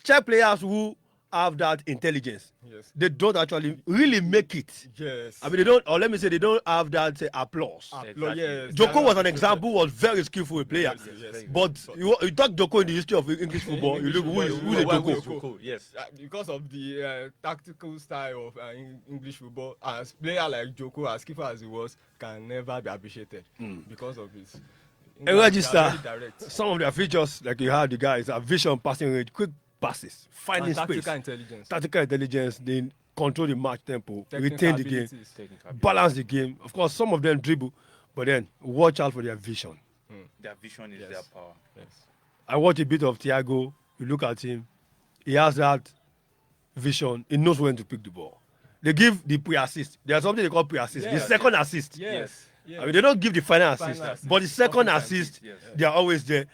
check players who have that intelligence. Yes. They don't actually really make it. Yes. I mean, they don't, or let me say, they don't have that applause. Exactly. Yes. Joko was an example, was very skillful player. Yes. But you talk Joko in the history of English football, you look who's a Joko. Joko, yes. Because of the tactical style of English football, as player like Joko, as skillful as he was, can never be appreciated because of his. A Regista, They are very direct. some of their features, like you have the guys, are vision, passing range, quick passes, finding And space, tactical intelligence. tactical intelligence, they control the match tempo, Technical retain the game, abilities. Technical. balance the game. Of course, some of them dribble, but then watch out for their vision. Their vision is Yes. their power. Yes. I watch a bit of Thiago. You look at him, he has that vision. He knows when to pick the ball. They give the pre-assist. There's something they call pre-assist. The Yes. second assist. Yes. Yes. I mean, they don't give the final assist, assist. but the second Oftentimes, assist, yes. they are always there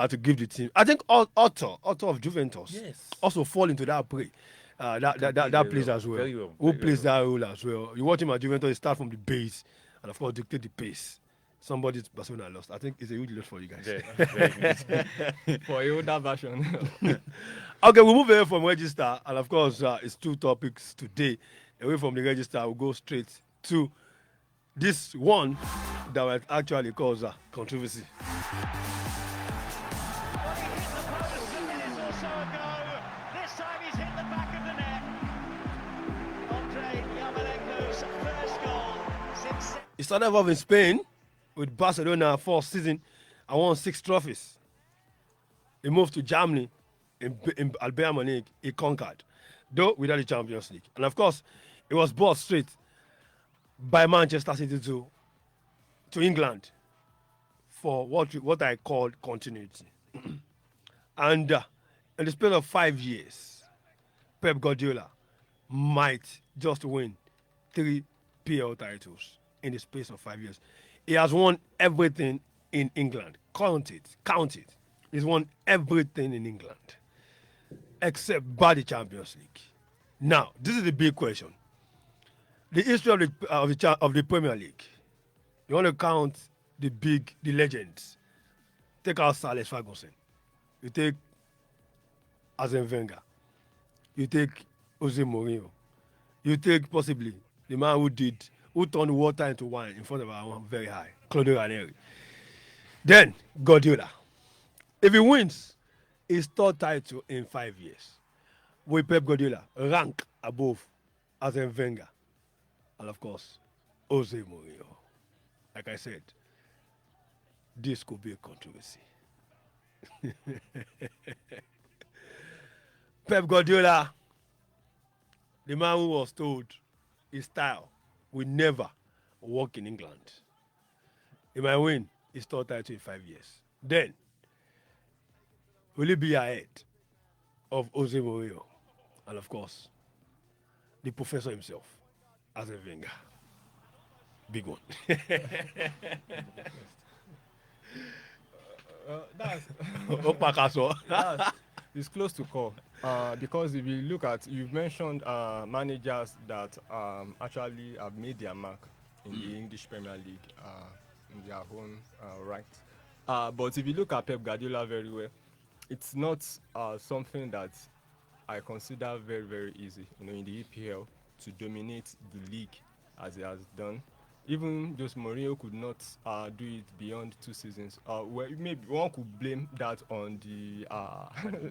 to give the team. I think Otto of Juventus Yes. also fall into that prey. That very plays well. as well. Very well. Who Very plays well. that role as well? You watch him at Juventus, he start from the base and of course dictate the pace. Somebody's Barcelona lost. I think it's a huge loss for you guys. Very good. For a older version. Okay, we'll move away from Regista, and of course, it's two topics today. Away from the Regista, we'll go straight to this one that will actually cause controversy. Minutes or so ago. This time he's hit the back of the net. Andre Yarmolenko's first goal since. He started off in Spain with Barcelona first season and won 6 trophies. He moved to Germany in Bayern Munich. He conquered, though without the Champions League. And of course, he was brought straight by Manchester City to England for what I called continuity. And in the span of 5 years, Pep Guardiola might just win 3 PL titles in the space of 5 years. He has won everything in England. Count it. He's won everything in England except by the Champions League. Now, this is the big question. The history of the Premier League. You want to count the legends. Take out Sir Alex Ferguson. You take Arsene Wenger. You take Jose Mourinho. You take possibly the man who turned water into wine in front of our very high, Claudio Ranieri. Then Guardiola. If he wins his 3rd title in 5 years, will Pep Guardiola rank above Arsene Wenger and of course Jose Mourinho? Like I said, this could be a controversy. Pep Guardiola, the man who was told his style will never work in England. He might win his 3rd title in 5 years. Then, will he be ahead of Jose Mourinho? And of course, the professor himself, Arsene Wenger. Big one. That's Opakaso. it's close to call. Because if you look at, you've mentioned managers that actually have made their mark in the English Premier League in their own right. But if you look at Pep Guardiola very well, it's not something that I consider very, very easy, in the EPL to dominate the league as he has done. Even Jose Mourinho could not do it beyond 2 seasons. Well, maybe one could blame that on the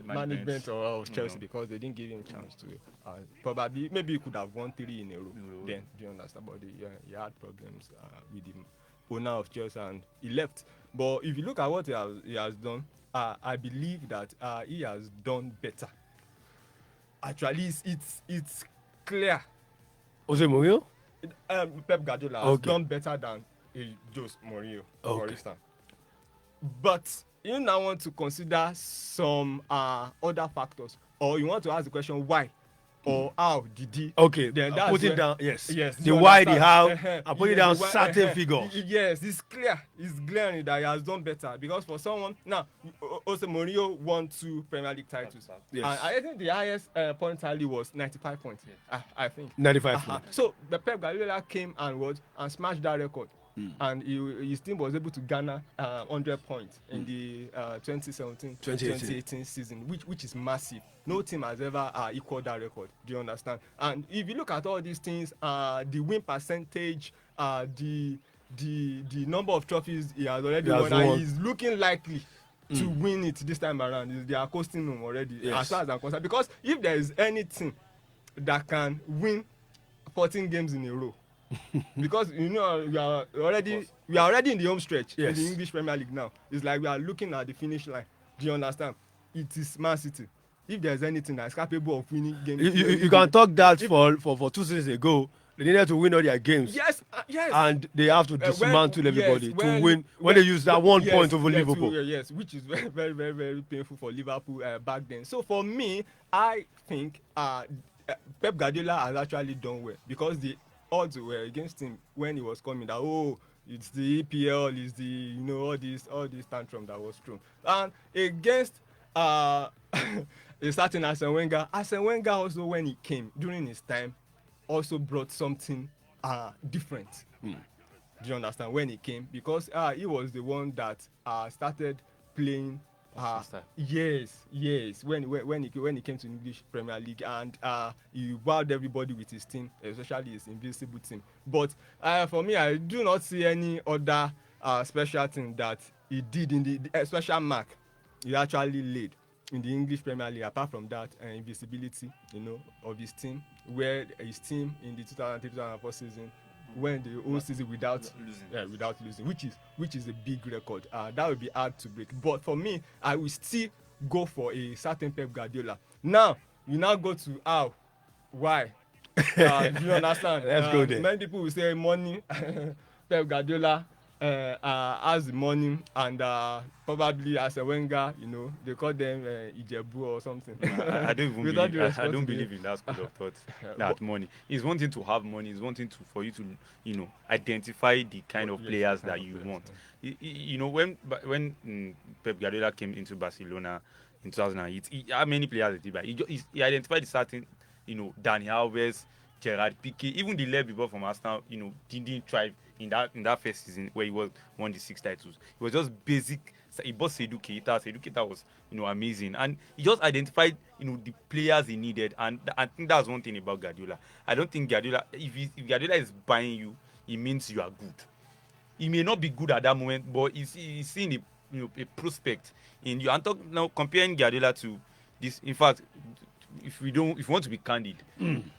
management of Chelsea because they didn't give him a chance to. Probably, maybe he could have won 3 in a row. Then, do you understand? But he had problems with the owner of Chelsea and he left. But if you look at what he has done, I believe that he has done better. Actually, it's clear. Jose Mourinho? Pep Guardiola has done better than Jose Mourinho, for instance. But you now want to consider some other factors, or you want to ask the question why or how did he? Okay, then put it down. Yes. The why, the how, and put it down certain figures. Yes, it's clear. It's glaring that he has done better because for someone now, Jose Mourinho won 2 Premier League titles. Yes. And I think the highest point tally was 95 points. I think 95 points. So the Pep Guardiola came and smashed that record. And his team was able to garner 100 points in the 2017-2018 season, which is massive. No team has ever equaled that record. Do you understand? And if you look at all these things, the win percentage, the number of trophies he has already won, and he's looking likely to win it this time around. They are costing him already, as far as I'm concerned. Because if there is anything that can win 14 games in a row, because we are already in the home stretch in the English Premier League now. It's like we are looking at the finish line. Do you understand? It is Man City. If there's anything that is capable of winning games, you can talk that for 2 seasons ago. They needed to win all their games. Yes. And they have to dismantle everybody to win when they use that 1 point over Liverpool. Which is very, very, very, very painful for Liverpool back then. So for me, I think Pep Guardiola has actually done well because the odds were against him when he was coming that it's the EPL, it's the all these tantrum that was thrown, and against a certain Arsene Wenger. Arsene Wenger also, when he came during his time, also brought something different. Do you understand? When he came, because he was the one that started playing. Yes. When he came to English Premier League, and he wowed everybody with his team, especially his invincible team. But for me, I do not see any other special thing that he did in the special mark he actually laid in the English Premier League. Apart from that, invincibility, of his team, where his team in the 2003-2004 season went the whole season without losing, which is a big record. That would be hard to break. But for me, I will still go for a certain Pep Guardiola. Now, you now go to how, why. Do you understand? Let's go there. Many people will say money. Pep Guardiola has the money, and probably as a Wenger, they call them Ijebu or something. I don't believe in that school of thought. That money is one thing to have money. It's one thing for you to identify the kind of players that you want. When Pep Guardiola came into Barcelona in 2008, how many players did he buy? He identified certain, Dani Alves, Gerard Piqué, even the left before from Arsenal, didn't thrive in that first season where he won the 6 titles. It was just basic. He bought Seydou Keita. Seydou Keita was, amazing, and he just identified, the players he needed, and I think that's one thing about Guardiola. I don't think Guardiola, if Guardiola is buying you, it means you are good. He may not be good at that moment, but he's seeing a prospect in you. I'm talking now comparing Guardiola to this. In fact, if you want to be candid,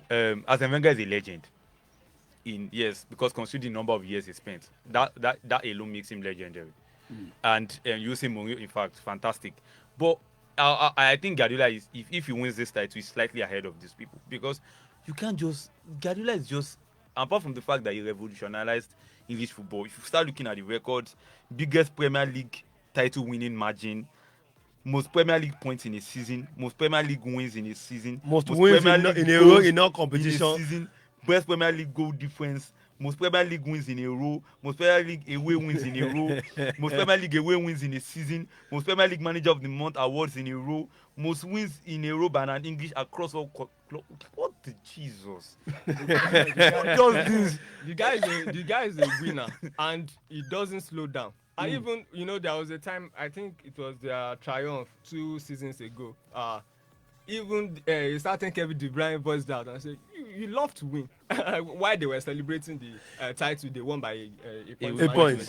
Arsene Wenger is a legend. Because considering the number of years he spent, that alone makes him legendary. And Jose Mourinho, in fact, fantastic. But I think Guardiola is, if he wins this title, he's slightly ahead of these people, because you can't just, Guardiola is just, apart from the fact that he revolutionized English football, if you start looking at the records, biggest Premier League title winning margin, most Premier League points in a season, most Premier League wins in a season, most wins in a row in all competition, season, best Premier League goal difference, most Premier League wins in a row, most Premier League away wins in a row, most Premier League away wins in a season, most Premier League Manager of the Month awards in a row, most wins in a row by an English across all. What the Jesus? Just this. The guy is a winner, and he doesn't slow down. And even there was a time, I think it was their triumph 2 seasons ago. Even he started Kevin De Bruyne voiced out and said, "You love to win." While they were celebrating the title they won by a point.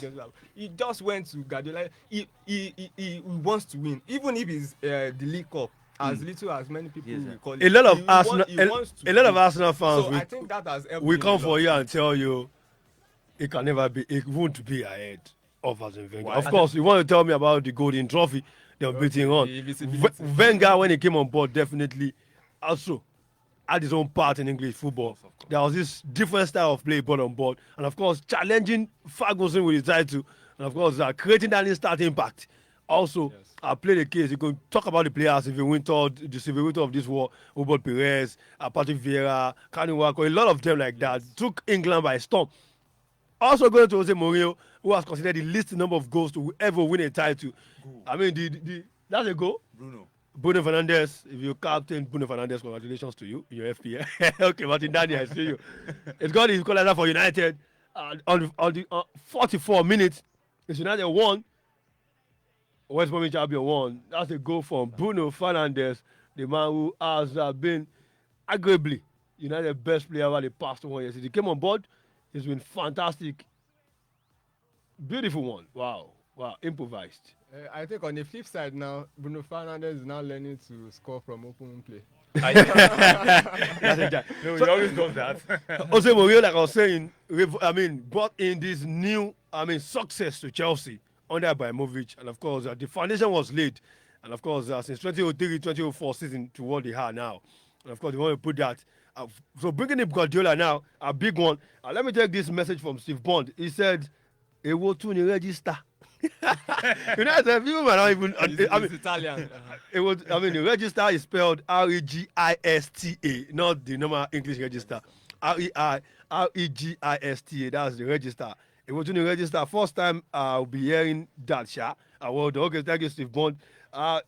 He just went to Guardiola. He wants to win, even if it's the League Cup. As little as many people will call it. A lot of Arsenal fans. So I think that has helped. We come for you and tell you it can never be. It won't be ahead of Arsene Wenger. Of course, you want to tell me about the golden trophy they're beating on. Wenger, when he came on board, definitely also had his own part in English football. There was this different style of play brought on board, and of course, challenging Ferguson with his title, and of course, creating that instant impact. Also, I play the case. You can talk about the players. If you win the Civil Winter of this war, Robert Perez, Patrick Vieira, Kanu Wako, a lot of them like that took England by storm. Also going to Jose Mourinho, who has considered the least number of goals to ever win a title. I mean, that's a goal. Bruno Fernandes, if you captain Bruno Fernandes, congratulations to you in your FPL. Okay, Martin Daniel, I see you. It's got his equalizer for United on the 44 minutes. It's United won. West Bromwich Albion won. That's a goal from Bruno Fernandes, the man who has been arguably United's best player over the past 1 year. He came on board. He's been fantastic. Beautiful one. Wow. Improvised. I think on the flip side now, Bruno Fernandes is now learning to score from open play. No, he always does that. Jose Mourinho, like I was saying, brought in this new, success to Chelsea under Ibrahimovic, and of course, the foundation was laid, and of course, since 2003-2004 season to what they are now, and of course, they want to put that. So bringing in Guardiola now, a big one. Let me take this message from Steve Bond. He said, "Ewo tu ni Regista." People might not even. It's Italian. The register is spelled Regista, not the normal English register. Regista. That's the register. It was in the register. First time I'll be hearing that, Sha. Okay, thank you, Steve Bond.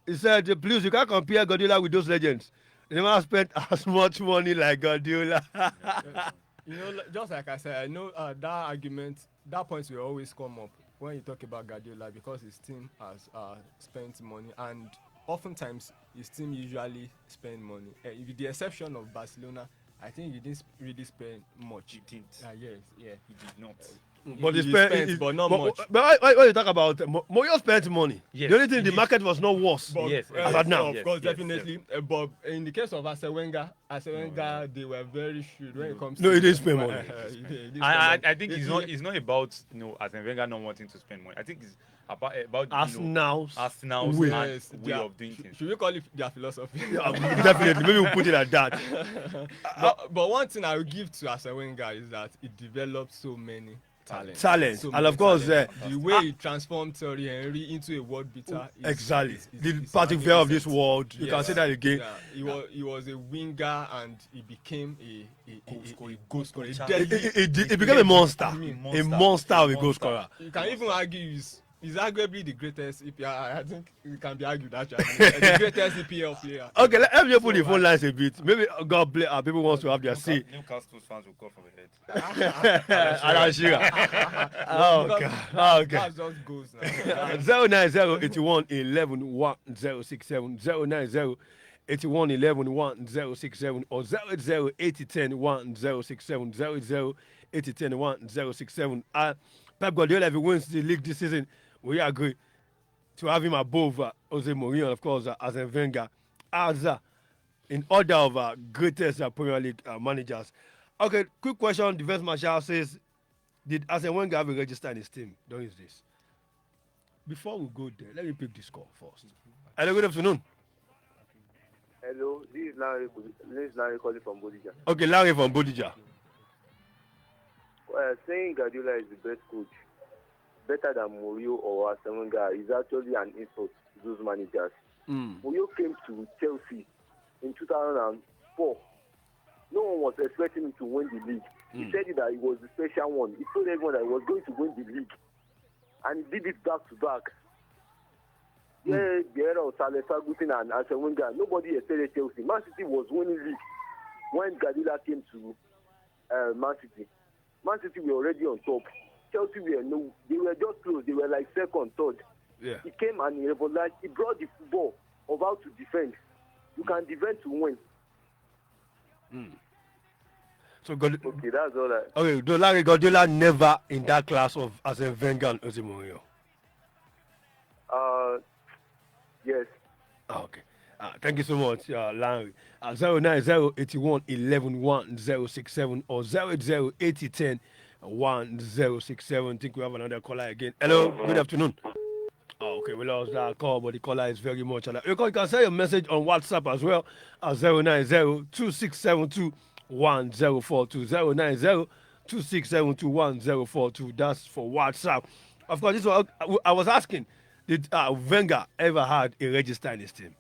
He said, please, you can't compare Guardiola with those legends. They never spent as much money like Guardiola. Just like I said, I know that argument, that point will always come up when you talk about Guardiola because his team has spent money, and oftentimes his team usually spend money. With the exception of Barcelona, I think he didn't really spend much. He didn't. Yes, yeah. He did not. But he spent, but not much. But when you talk about Mourinho spent money, yes, the only thing the market was not worse. But, yes, about now. Of course, definitely. But in the case of Arsene Wenger, they were very shrewd when it comes to. No, he didn't spend money. I think it's not about Arsene Wenger not wanting to spend money. I think it's about Arsenal's way of doing things. Should we call it their philosophy? Yeah, definitely. Maybe we'll put it like that. But one thing I will give to Arsene Wenger is that he developed so many talent. So and of course, the way he transformed Thierry Henry into a world beater. Exactly. The Patrick Vieira of this world. You can say that again. Yeah. He was a winger and he became a goal scorer. He became a monster. A monster of a goal scorer. You can even argue he's arguably the greatest EPL. I think it can be argued actually. The greatest EPL player. Okay, let me open the phone lines a bit. Maybe God bless people wants to have their say. Newcastle fans will call from the head. Alan Shearer. Oh God. That's just goals now. 090-81-11-1067 090-81-11-1067 or 080-80-10-1067 080-80-10-1067. Pep Guardiola, if he wins the league this season, we agree to have him above Jose Mourinho, of course, as a Wenger, as in order of greatest Premier League managers. Okay, quick question. Defense Marshal says, did Arsene Wenger have a register in his team during this? Before we go there, let me pick this call first. Hello, good afternoon. Hello, this is Larry calling from Bodija. Okay, Larry from Bodija. Saying Guardiola is the best coach, better than Mourinho or Arsene Wenger, is actually an insult to those managers. Mourinho came to Chelsea in 2004. No one was expecting him to win the league. He said it that he was the special one. He told everyone that he was going to win the league. And he did it back to back. Yeah, the era of Alex Ferguson and Arsene Wenger, nobody expected Chelsea. Man City was winning league when Guardiola came to Man City. Man City were already on top. Chelsea they were just close. They were like second, third. Yeah. He came and he revolutionized. He brought the football of how to defend. You can defend to win. So Okay, that's all right. okay, Larry Guardiola never in that class of as a Wenger and Jose Mourinho. Yes. Okay. Thank you so much, Larry. 09081 11 1067 or 0808010 1067. Think we have another caller again. Hello, good afternoon. Oh, okay, we lost that call, but the caller is very much alive. You can send your message on WhatsApp as well at 0902672 1042. 0902672 1042. That's for WhatsApp. Of course, this one, I was asking, did Wenger ever had a register in his team?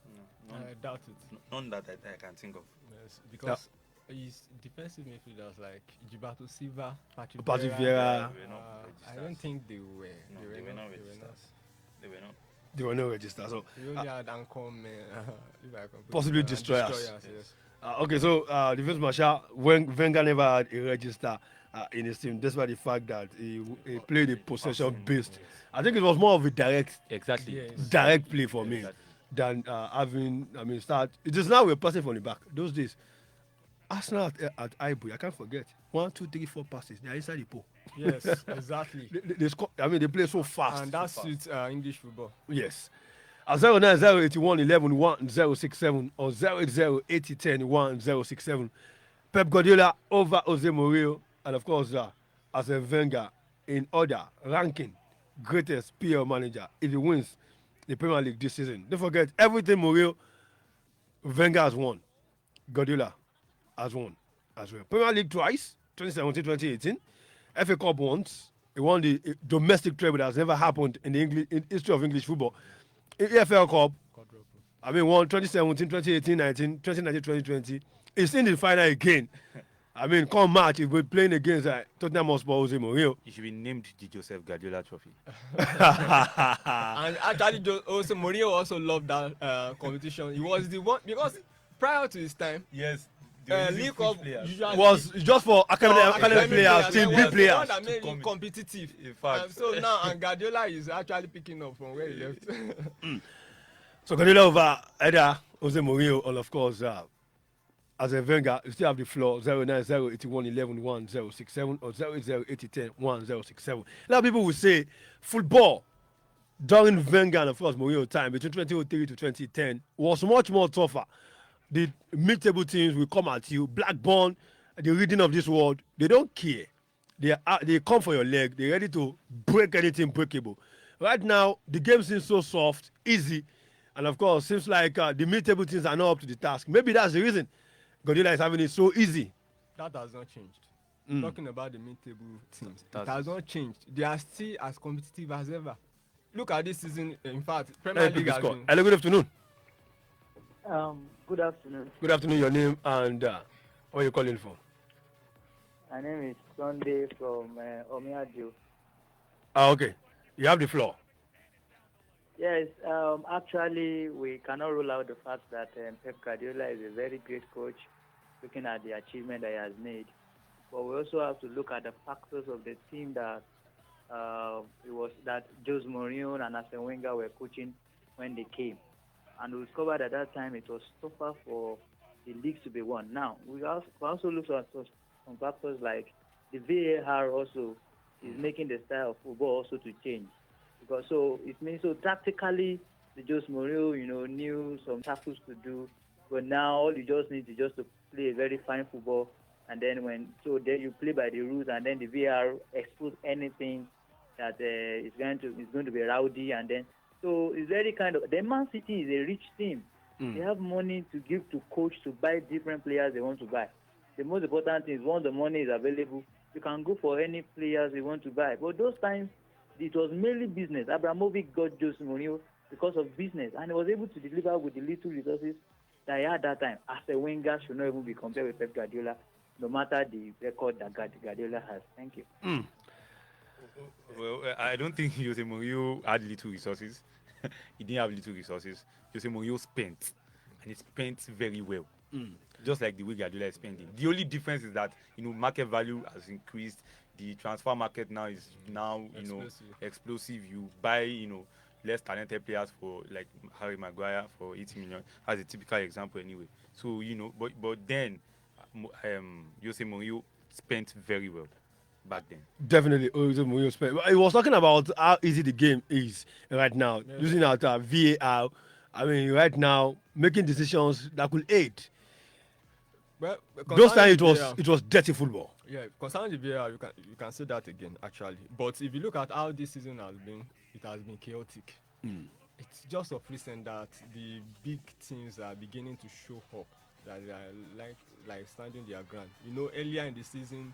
I doubt it. None that I can think of. Yes, because his defensive midfielders like Gilberto Silva, Patrick Patrick Vieira, Vieira. I don't think they were. No, they were not registers. They were not. There were no registers. So We only had Ancom, if I can put Possibly it, destroyers. Yes. okay, so defense marshal, Wenger never had a register in his team, despite the fact that he played a possession based. I think it was more of a direct Exactly. Yes. direct play for me Exactly. than having, start. It is now we're passing from the back. Those days, Arsenal at Ivory, I can't forget. 1, 2, 3, 4 passes. They are inside the pole. Yes, exactly. They score, they play so fast. And that suits English football. Yes. At 09081 11 1067 or 0808010 1067. Pep Guardiola over Jose Mourinho, and of course, as a Wenger in order, ranking, greatest PL manager if he wins the Premier League this season. Don't forget, everything Mourinho, Wenger has won. Guardiola has won as well. Premier League twice, 2017-2018. FA Cup once. He won the domestic treble that has never happened in the history of English football. EFL Cup, won 2017, 2018, 19, 2019, 2020. He's in the final again. Come March, if we're playing against Tottenham Hotspur, Jose Mourinho. He should be named the Joseph Guardiola Trophy. And actually, also Mourinho also loved that competition. He was the one because prior to his time, Yes. League Cup usually Was just for academic players, team B The one players. that made him competitive. In fact. So now, and Guardiola is actually picking up from where he left. So Guardiola over either Jose Mourinho, and of course, as a Wenger, you still have the floor 09081 11 1067 or 0808010 1067. A lot of people will say football during Wenger and of course Mourinho time between 2003 to 2010 was much more tougher. The mid-table teams will come at you, Blackburn, the reading of this world, they don't care. They come for your leg. They're ready to break anything breakable. Right now, the game seems so soft, easy, and of course, seems like the mid-table teams are not up to the task. Maybe that's the reason Guardiola is having it so easy. That has not changed. Talking about the mid-table teams, it has not changed. They are still as competitive as ever. Look at this season. In fact, Premier League has been. Hello, good afternoon. Good afternoon. Good afternoon, your name and where are you calling from? My name is Sunday from Omiadio. Okay. You have the floor. Yes, actually, we cannot rule out the fact that Pep Guardiola is a very great coach, looking at the achievement that he has made. But we also have to look at the factors of the team that Jose Mourinho and Arsene Wenger were coaching when they came. And we discovered at that time it was tougher for the leagues to be won. Now, we also look at some factors like the VAR also is making the style of football also to change. Because so it means so tactically, the Jose Mourinho, knew some tackles to do, but now all you just need is just to play a very fine football, and then then you play by the rules, and then the VAR expose anything that is going to be rowdy, and then so it's very kind of. The Man City is a rich team. They have money to give to coach to buy different players they want to buy. The most important thing is once the money is available, you can go for any players you want to buy. But those times, it was mainly business. Abramovich got Jose Mourinho because of business, and he was able to deliver with the little resources that he had that time. As a Wenger should not even be compared with Pep Guardiola. no matter the record that Guardiola has. Thank you. Well, I don't think Jose Mourinho had little resources. He didn't have little resources. Jose Mourinho spent, and he spent very well. Just like the way Guardiola is spending. The only difference is that market value has increased. The transfer market now is explosive. You buy less talented players for like Harry Maguire for 80 million as a typical example anyway. So but then Jose Mourinho spent very well back then. Definitely, Jose Mourinho spent. He was talking about how easy the game is right now, using our VAR. I mean, right now making decisions that could aid. Well, Those times concerning it was dirty football. Yeah, concerning the VAR, you can say that again actually. But if you look at how this season has been, it has been chaotic. It's just of recent that the big teams are beginning to show up that they are like standing their ground. Earlier in the season,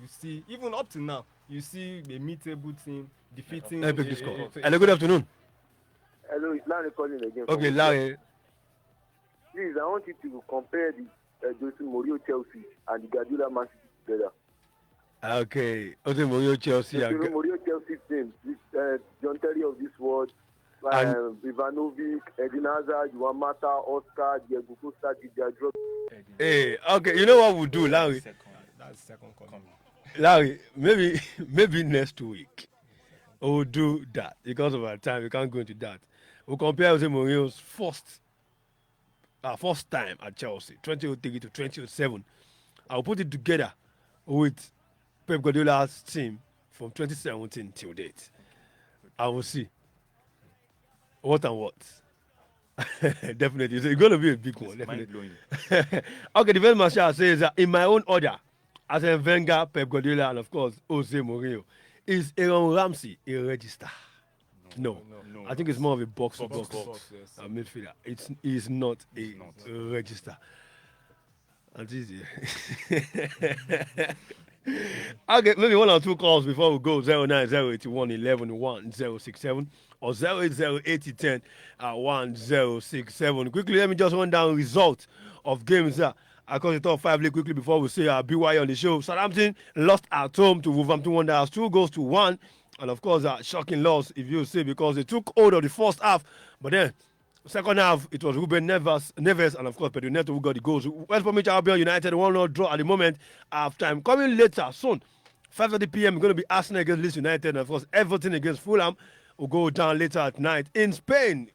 you see even up to now, you see the mid-table team defeating. Hello, good afternoon. Hello, it's Larry calling again. Okay, Larry. Please, I want you to compare the Jose Mourinho Chelsea and the Guardiola Man City together. Okay, Jose Mourinho Chelsea. The Mourinho Chelsea team, John Terry of this world, Ivanovic, Edinaza, Juan Mata, Oscar, Diego Costa, Didier Drogba. Hey, okay, you know what we'll do, Larry? That's second coming. Larry, maybe next week we'll do that because of our time. We can't go into that. We'll compare Jose Mourinho's first time at Chelsea, 2003 to 2007. I'll put it together with Pep Guardiola's team from 2017 till date. I will see what and what. Definitely, it's going to be a big one. Definitely. Okay, the first marshal says in my own order, Arsene Wenger, Pep Guardiola, and of course Jose Mourinho, is Aaron Ramsey a Regista? No. I think it's more of a box Yes. midfielder. It's not a Regista. And easy. Okay, maybe one or two calls before we go. 09081 11 1067 or 0808010 1067. Quickly, let me just run down results of games across the top 5 league quickly before we say BY on the show. Southampton lost at home to Wolverhampton Wanderers 2-1. And of course, a shocking loss, if you say, because they took hold of the first half. But then, second half, it was Ruben Neves and of course Pedro Neto who got the goals. West Bromwich Albion United 1-0 draw at the moment. Half time coming later soon, 5:30 p.m. going to be Arsenal against Leeds United, and of course Everton against Fulham will go down later at night. In Spain,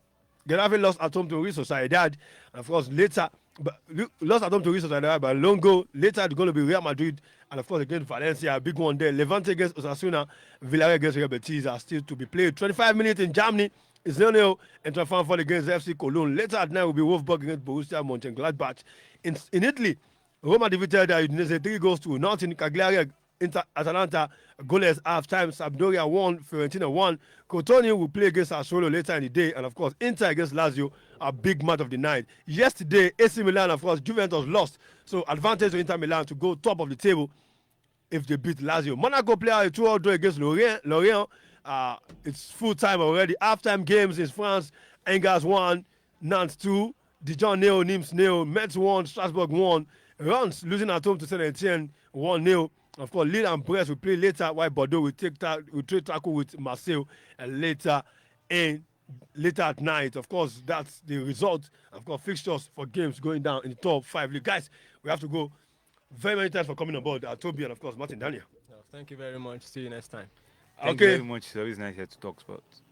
Getafe lost at home to Real Sociedad, and of course later, but lost at home to Real Sociedad by a long goal. Later it's going to be Real Madrid, and of course against Valencia, a big one there. Levante against Osasuna, Villarreal against Real Betis are still to be played. 25 minutes in Germany. It's 0-0 and Frankfurt against FC Cologne. Later at night will be Wolfsburg against Borussia Mönchengladbach. In Italy, Roma defeated Udinese 3-0. Cagliari Atalanta goalless half-time. Sampdoria 1, Fiorentina 1. Crotone will play against Sassuolo later in the day. And of course, Inter against Lazio, a big match of the night. Yesterday, AC Milan, of course, Juventus lost. So advantage to Inter Milan to go top of the table if they beat Lazio. Monaco play a 2-0 draw against Lorient. It's full time already. Halftime games in France: Angers 1, Nantes 2, Dijon 0, Nimes 0, Metz 1, Strasbourg 1. Reims losing at home to Saint-Etienne 1-0. Of course, Lille and Brest will play later, while Bordeaux will trade tackle with Marseille and later at night. Of course, that's the result. Of course, fixtures for games going down in the top 5 league. Guys, we have to go. Very many thanks for coming on board. Toby and of course Martin Daniel. Thank you very much. See you next time. Thank you very much. It's always nice here to talk sports.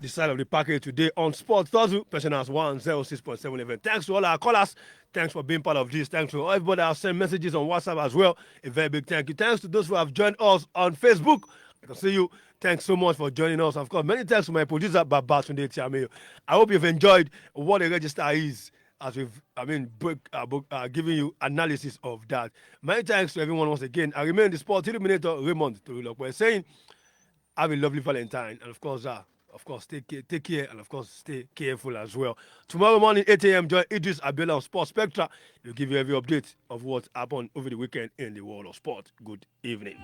The side of the package today on Sports Thursday, Pensioners 106.711. Thanks to all our callers. Thanks for being part of this. Thanks to everybody that has sent messages on WhatsApp as well. A very big thank you. Thanks to those who have joined us on Facebook. I can see you. Thanks so much for joining us. Of course, many thanks to my producer, Babatunde Tiameo. I hope you've enjoyed what a register is, as we've, giving you analysis of that. Many thanks to everyone once again. I remain the Sport Illuminator, Raymond Torilokwe, saying, have a lovely Valentine. And of course, take care, and of course, stay careful as well. Tomorrow morning, 8 a.m., join Idris Abiola of Sports Spectra. He'll give you every update of what happened over the weekend in the world of sport. Good evening.